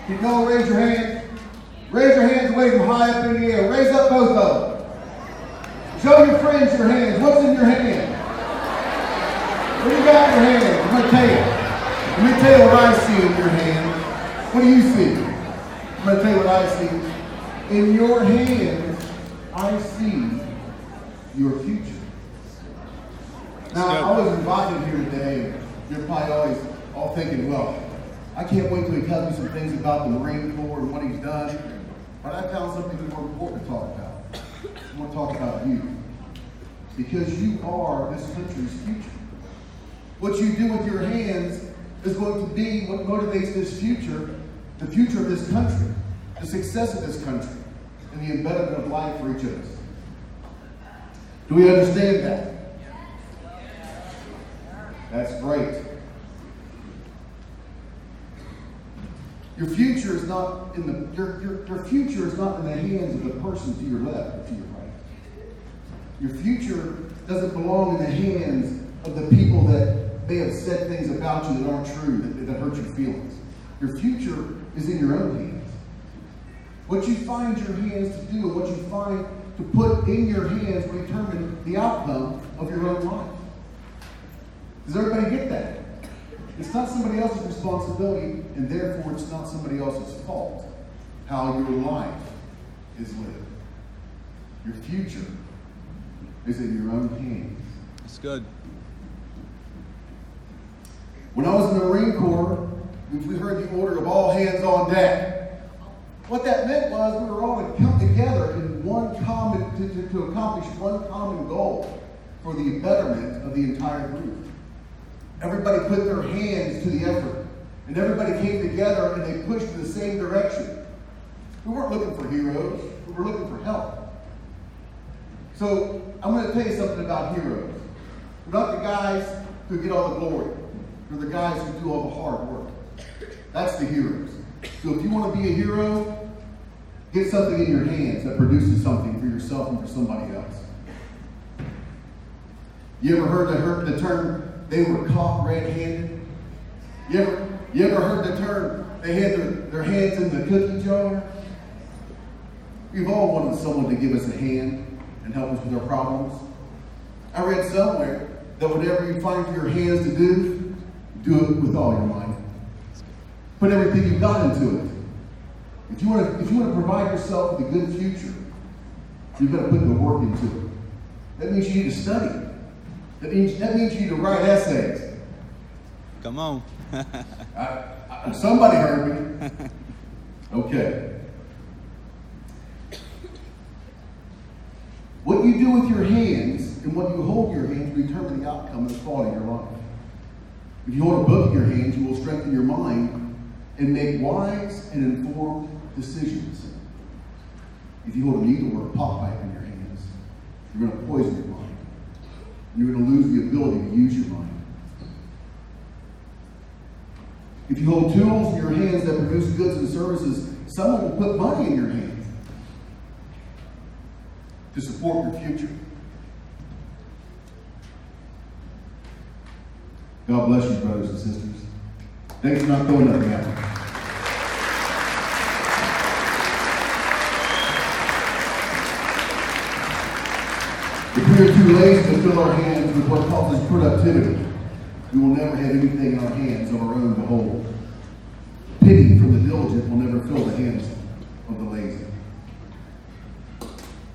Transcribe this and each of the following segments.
Can y'all raise your hands? Raise your hands, wave them high up in the air. Raise up both of them. Show your friends your hands. What's in your hand? What do you got in your hand? I'm going to tell you. Let me tell you what I see in your hand. What do you see? I'm going to tell you what I see. In your hands, I see your future. Now, I was invited here today, and you're probably always all thinking, well, I can't wait till he tells me some things about the Marine Corps and what he's done. But I found something more important to talk about. I want to talk about you. Because you are this country's future. What you do with your hands is going to be what motivates this future, the future of this country, the success of this country, and the embedment of life for each of us. Do we understand that? That's great. Your future is not in the your future is not in the hands of the person to your left or to your right. Your future doesn't belong in the hands of the people that may have said things about you that aren't true, that hurt your feelings. Your future is in your own hands. What you find your hands to do and what you find to put in your hands will determine the outcome of your own life. Does everybody get that? It's not somebody else's responsibility, and therefore it's not somebody else's fault how your life is lived. Your future is in your own hands. That's good. When I was in the Marine Corps, we heard the order of all hands on deck. What that meant was we were all to come together in one common to accomplish one common goal for the betterment of the entire group. Everybody put their hands to the effort, and everybody came together and they pushed in the same direction. We weren't looking for heroes, we were looking for help. So I'm going to tell you something about heroes. They're not the guys who get all the glory. They're the guys who do all the hard work. That's the heroes. So if you want to be a hero, get something in your hands that produces something for yourself and for somebody else. You ever heard the term, they were caught red-handed? You ever heard the term, they had their hands in the cookie jar? We've all wanted someone to give us a hand and help us with our problems. I read somewhere that whatever you find your hands to do it with all your might. Put everything you've got into it. If you want to provide yourself with a good future, you've got to put the work into it. That means you need to study. That means you need to write essays. Come on. Somebody heard me. Okay. What you do with your hands and what you hold in your hands will determine the outcome and the quality of your life. If you hold a book in your hands, you will strengthen your mind and make wise and informed decisions. If you hold a needle or a pot pipe in your hands, you're going to poison your mind. You're going to lose the ability to use your mind. If you hold tools in your hands that produce goods and services, someone will put money in your hands to support your future. God bless you, brothers and sisters. Thanks for not throwing nothing at me. If we are too lazy to fill our hands with what causes productivity, we will never have anything in our hands of our own to hold. Pity from the diligent will never fill the hands of the lazy.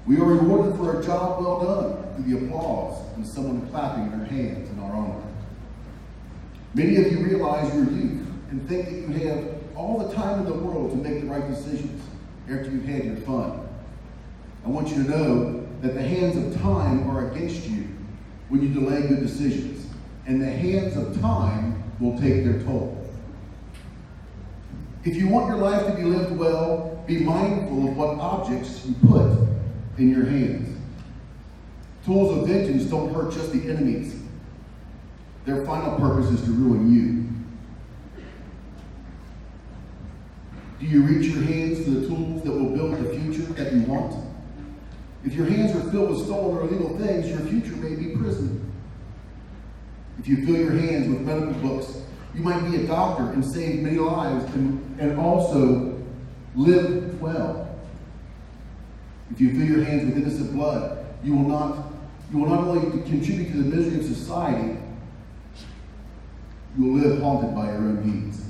We are rewarded for a job well done through the applause and someone clapping their hands in our honor. Many of you realize your youth and think that you have all the time in the world to make the right decisions after you've had your fun. I want you to know that the hands of time are against you when you delay good decisions, and the hands of time will take their toll. If you want your life to be lived well, be mindful of what objects you put in your hands. Tools of vengeance don't hurt just the enemies. Their final purpose is to ruin you. Do you reach your hands to the tools that will build the future that you want? If your hands are filled with stolen or illegal things, your future may be prison. If you fill your hands with medical books You might be a doctor and save many lives and also live well. If you fill your hands with innocent blood, you will not only contribute to the misery of society, you will live haunted by your own deeds.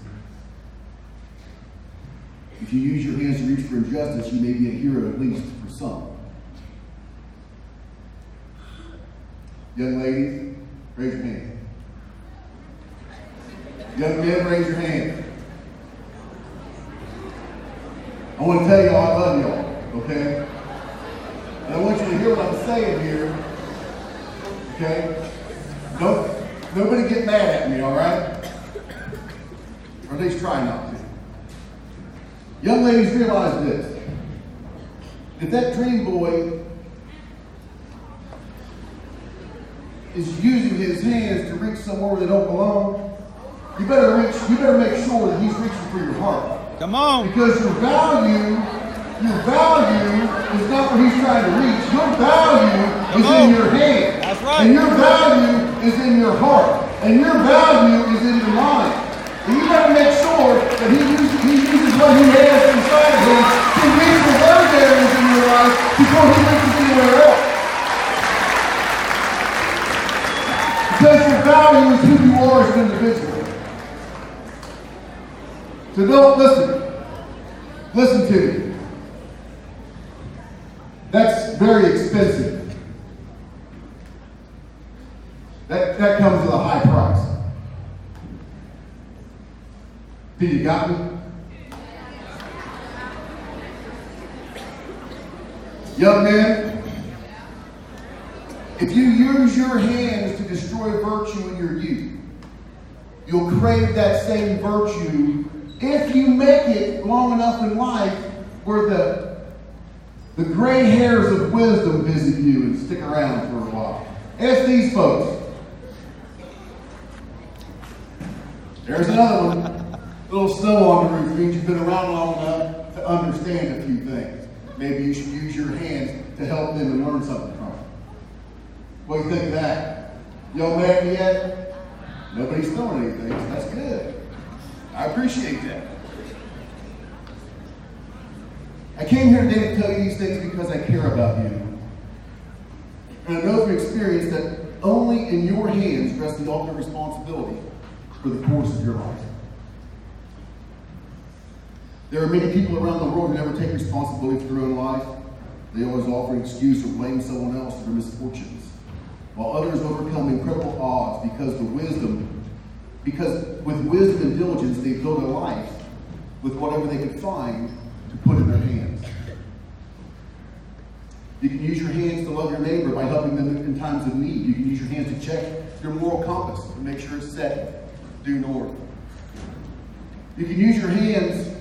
If you use your hands to reach for injustice, you may be a hero, at least for some. Young ladies, raise your hand. Young men, raise your hand. I want to tell y'all I love y'all, okay? And I want you to hear what I'm saying here, okay? Nobody get mad at me, all right? Or at least try not to. Young ladies, realize this. If that dream boy is using his hands to reach somewhere where they don't belong, you better make sure that he's reaching for your heart. Come on. Because your value is not where he's trying to reach. Your value is in your hand. That's right. And your value is in your heart. And your value is in your mind. And you better make sure that he uses what he has inside of him to reach for those areas in your life before he reaches anywhere else. Because your value is who you are as an individual. So don't listen. Listen to me. That's very expensive. That comes with a high price. Did you got me? Young men, if you use your hands to destroy virtue in your youth, you'll crave that same virtue if you make it long enough in life where the gray hairs of wisdom visit you and stick around for a while. Ask these folks. There's another one. A little snow on the roof means you've been around long enough to understand a few things. Maybe you should use your hands to help them and learn something from them. What do you think of that? Y'all mad at me yet? Nobody's throwing anything, so that's good. I appreciate that. I came here today to tell you these things because I care about you. And I know from experience that only in your hands rests the ultimate responsibility for the course of your life. There are many people around the world who never take responsibility for their own life. They always offer an excuse or blame someone else for their misfortunes, while others overcome incredible odds because with wisdom and diligence they build a life with whatever they could find to put in their hands. You can use your hands to love your neighbor by helping them in times of need. You can use your hands to check your moral compass to make sure it's set due north. You can use your hands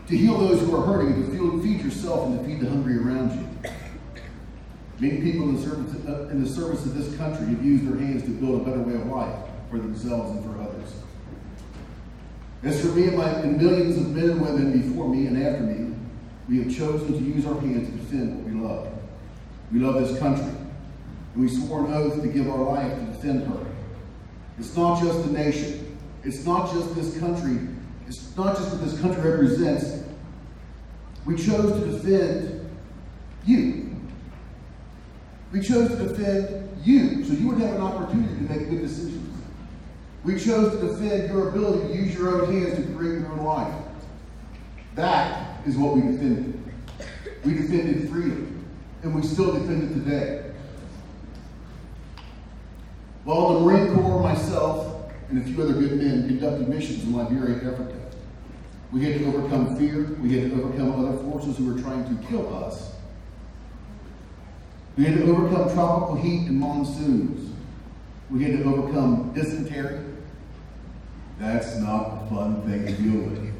to heal those who are hurting, to feed yourself and to feed the hungry around you. Many people in the service of this country have used their hands to build a better way of life for themselves and for others. As for me and millions of men and women before me and after me, we have chosen to use our hands to defend what we love. We love this country, and we swore an oath to give our life to defend her. It's not just the nation. It's not just this country. It's not just what this country represents. We chose to defend you. We chose to defend you so you would have an opportunity to make good decisions. We chose to defend your ability to use your own hands to create your own life. That is what we defended. We defended freedom, and we still defend it today. While the Marine Corps, myself, and a few other good men conducted missions in Liberia and Africa, we had to overcome fear. We had to overcome other forces who were trying to kill us. We had to overcome tropical heat and monsoons. We had to overcome dysentery. That's not a fun thing to deal with.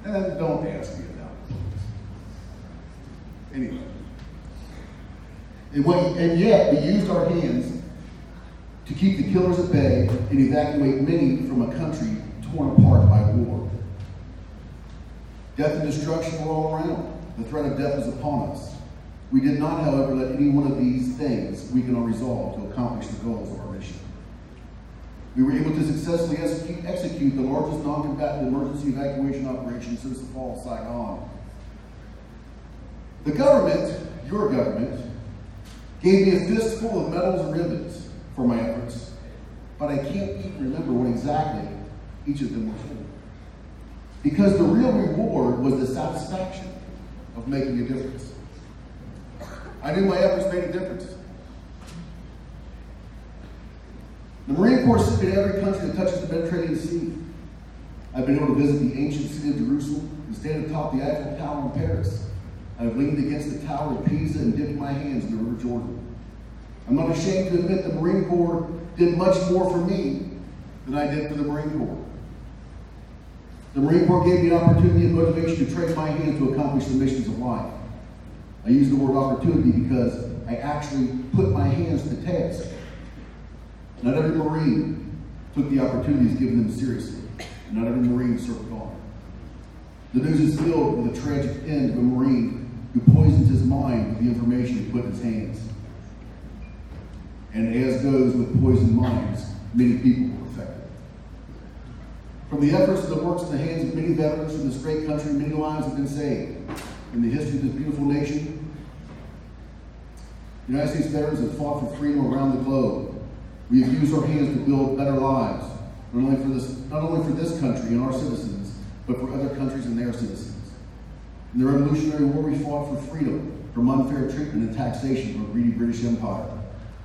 And don't ask me about it. Anyway. And yet, we used our hands to keep the killers at bay and evacuate many from a country torn apart by war. Death and destruction were all around. The threat of death was upon us. We did not, however, let any one of these things weaken our resolve to accomplish the goals of our mission. We were able to successfully execute the largest non-combatant emergency evacuation operation since the fall of Saigon. The government, your government, gave me a fistful of medals and ribbons for my efforts, but I can't even remember what exactly each of them were for. Because the real reward was the satisfaction of making a difference. I knew my efforts made a difference. The Marine Corps sent me to every country that touches the Mediterranean Sea. I've been able to visit the ancient city of Jerusalem and stand atop the Eiffel Tower in Paris. I've leaned against the Tower of Pisa and dipped my hands in the River Jordan. I'm not ashamed to admit the Marine Corps did much more for me than I did for the Marine Corps. The Marine Corps gave me an opportunity and motivation to train my hands to accomplish the missions of life. I use the word opportunity because I actually put my hands to task. Not every Marine took the opportunities given them seriously. And not every Marine served on. The news is filled with the tragic end of a Marine who poisons his mind with the information he put in his hands. And as goes with poisoned minds, many people were affected. From the efforts and the works in the hands of many veterans from this great country, many lives have been saved. In the history of this beautiful nation, the United States veterans have fought for freedom around the globe. We have used our hands to build better lives, not only for this country and our citizens, but for other countries and their citizens. In the Revolutionary War, we fought for freedom from unfair treatment and taxation from a greedy British Empire.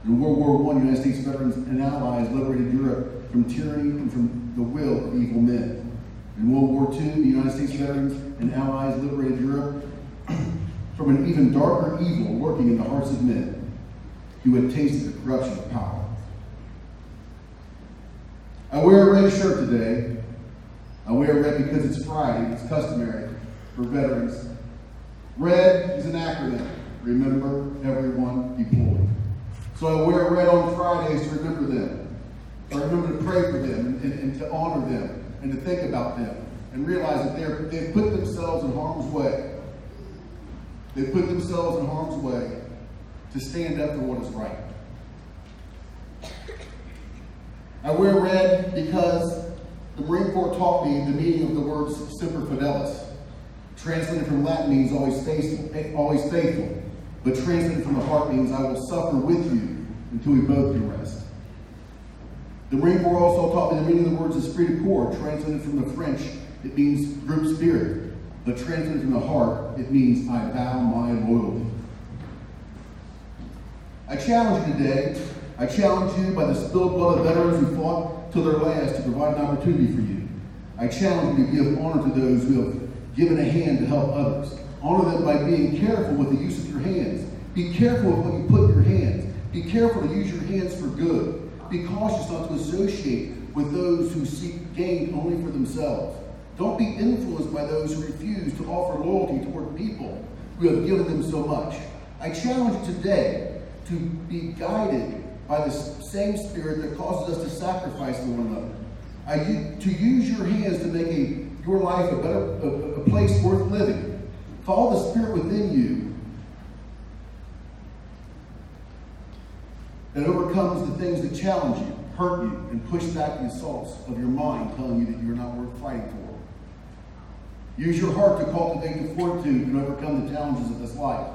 In World War I, United States veterans and allies liberated Europe from tyranny and from the will of evil men. In World War II, the United States veterans and allies liberated Europe from an even darker evil lurking in the hearts of men who had tasted the corruption of power. I wear a red shirt today. I wear red because it's Friday. It's customary for veterans. Red is an acronym. Remember, everyone deployed. So I wear red on Fridays to remember them. I remember to pray for them and to honor them and to think about them and realize that they've put themselves in harm's way. They put themselves in harm's way to stand up for what is right. I wear red because the Marine Corps taught me the meaning of the words semper fidelis. Translated from Latin means always faithful, but translated from the heart means I will suffer with you until we both can rest. The Marine Corps also taught me the meaning of the words esprit de corps. Translated from the French, it means group spirit, but translated from the heart, it means I vow my loyalty. I challenge you today. I challenge you by the spilled blood of veterans who fought till their last to provide an opportunity for you. I challenge you to give honor to those who have given a hand to help others. Honor them by being careful with the use of your hands. Be careful with what you put in your hands. Be careful to use your hands for good. Be cautious not to associate with those who seek gain only for themselves. Don't be influenced by those who refuse to offer loyalty toward people who have given them so much. I challenge you today to be guided by the same spirit that causes us to sacrifice for one another. To use your hands to make your life a place worth living. Follow the spirit within you that overcomes the things that challenge you, hurt you, and push back the assaults of your mind telling you that you're not worth fighting for. Use your heart to cultivate the fortitude and overcome the challenges of this life.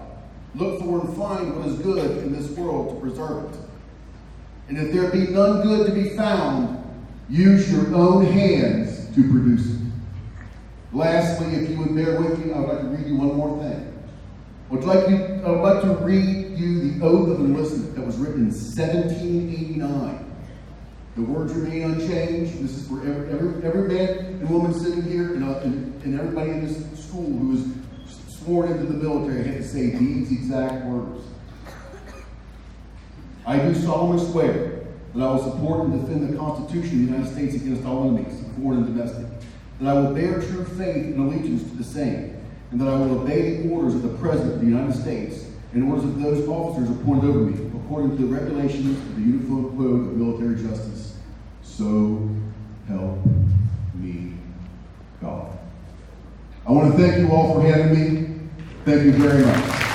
Look for and find what is good in this world to preserve it. And if there be none good to be found, use your own hands to produce it. Lastly, if you would bear with me, I would like to read you one more thing. I would like to read you the oath of enlistment that was written in 1789. The words remain unchanged. This is for every man and woman sitting here and everybody in this school who is sworn into the military had to say these exact words. I do solemnly swear that I will support and defend the Constitution of the United States against all enemies, foreign and domestic, that I will bear true faith and allegiance to the same, and that I will obey the orders of the President of the United States and orders of those officers appointed over me, according to the regulations of the Uniform Code of Military Justice. So help me God. I want to thank you all for having me. Thank you very much.